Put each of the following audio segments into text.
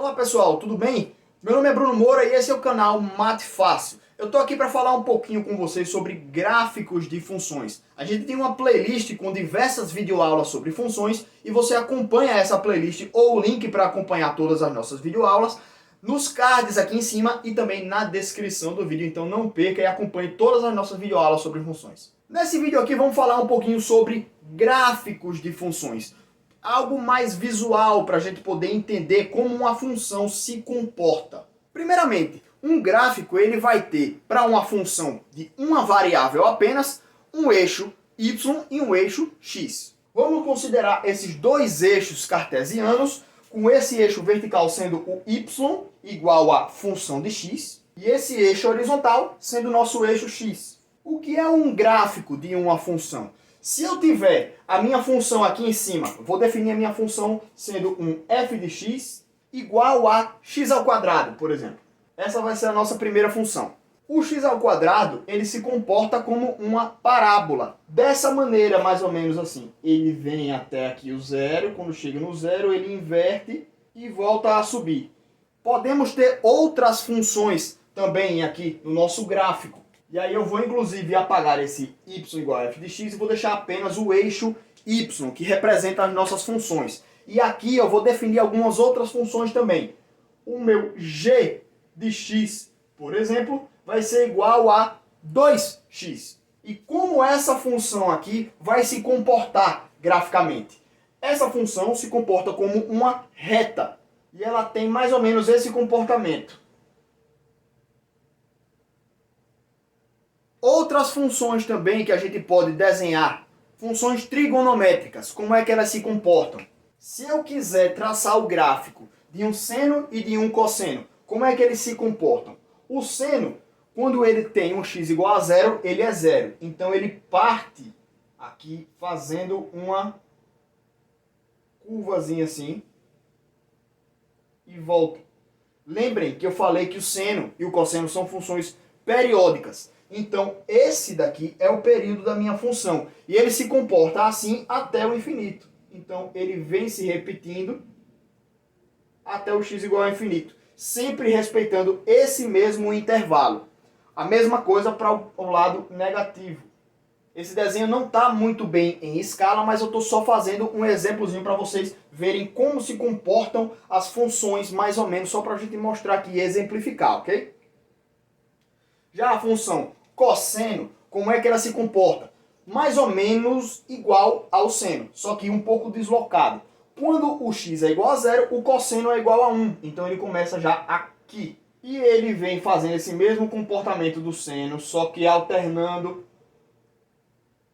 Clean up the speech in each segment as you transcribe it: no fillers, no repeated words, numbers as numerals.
Olá pessoal, tudo bem? Meu nome é Bruno Moura e esse é o canal Mate Fácil. Eu tô aqui para falar um pouquinho com vocês sobre gráficos de funções. A gente tem uma playlist com diversas videoaulas sobre funções e você acompanha essa playlist ou o link para acompanhar todas as nossas videoaulas nos cards aqui em cima e também na descrição do vídeo. Então não perca e acompanhe todas as nossas videoaulas sobre funções. Nesse vídeo aqui vamos falar um pouquinho sobre gráficos de funções. Algo mais visual para a gente poder entender como uma função se comporta. Primeiramente, um gráfico ele vai ter, para uma função de uma variável apenas, um eixo y e um eixo x. Vamos considerar esses dois eixos cartesianos, com esse eixo vertical sendo o y igual a função de x, e esse eixo horizontal sendo o nosso eixo x. O que é um gráfico de uma função? Se eu tiver a minha função aqui em cima, vou definir a minha função sendo um f de x igual a x ao quadrado, por exemplo. Essa vai ser a nossa primeira função. O x ao quadrado, ele se comporta como uma parábola. Dessa maneira, mais ou menos assim. Ele vem até aqui o zero, quando chega no zero, ele inverte e volta a subir. Podemos ter outras funções também aqui no nosso gráfico. E aí eu vou inclusive apagar esse y igual a f de x e vou deixar apenas o eixo y, que representa as nossas funções. E aqui eu vou definir algumas outras funções também. O meu g de x, por exemplo, vai ser igual a 2x. E como essa função aqui vai se comportar graficamente? Essa função se comporta como uma reta. E ela tem mais ou menos esse comportamento. Outras funções também que a gente pode desenhar, funções trigonométricas, como é que elas se comportam? Se eu quiser traçar o gráfico de um seno e de um cosseno, como é que eles se comportam? O seno, quando ele tem um x igual a zero, ele é zero. Então ele parte aqui fazendo uma curvazinha assim e volta. Lembrem que eu falei que o seno e o cosseno são funções periódicas. Então, esse daqui é o período da minha função. E ele se comporta assim até o infinito. Então, ele vem se repetindo até o x igual a infinito. Sempre respeitando esse mesmo intervalo. A mesma coisa para o lado negativo. Esse desenho não está muito bem em escala, mas eu estou só fazendo um exemplozinho para vocês verem como se comportam as funções, mais ou menos, só para a gente mostrar aqui e exemplificar, ok? Já a função cosseno, como é que ela se comporta? Mais ou menos igual ao seno, só que um pouco deslocado. Quando o x é igual a zero, o cosseno é igual a 1. Então ele começa já aqui. E ele vem fazendo esse mesmo comportamento do seno, só que alternando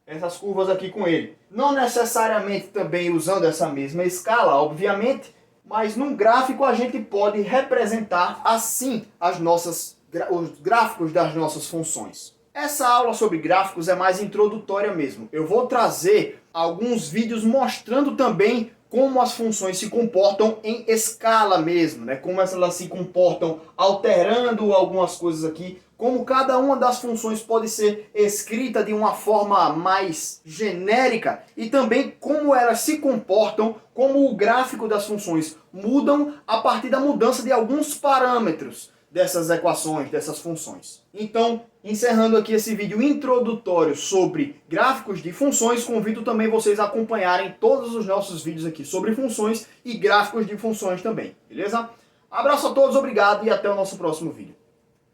essas curvas aqui com ele. Não necessariamente também usando essa mesma escala, obviamente, mas num gráfico a gente pode representar assim os gráficos das nossas funções. Essa aula sobre gráficos é mais introdutória mesmo. Eu vou trazer alguns vídeos mostrando também como as funções se comportam em escala mesmo, né? Como elas se comportam alterando algumas coisas aqui, como cada uma das funções pode ser escrita de uma forma mais genérica e também como elas se comportam, como o gráfico das funções mudam a partir da mudança de alguns parâmetros dessas equações, dessas funções. Então, encerrando aqui esse vídeo introdutório sobre gráficos de funções, convido também vocês a acompanharem todos os nossos vídeos aqui sobre funções e gráficos de funções também, beleza? Abraço a todos, obrigado e até o nosso próximo vídeo.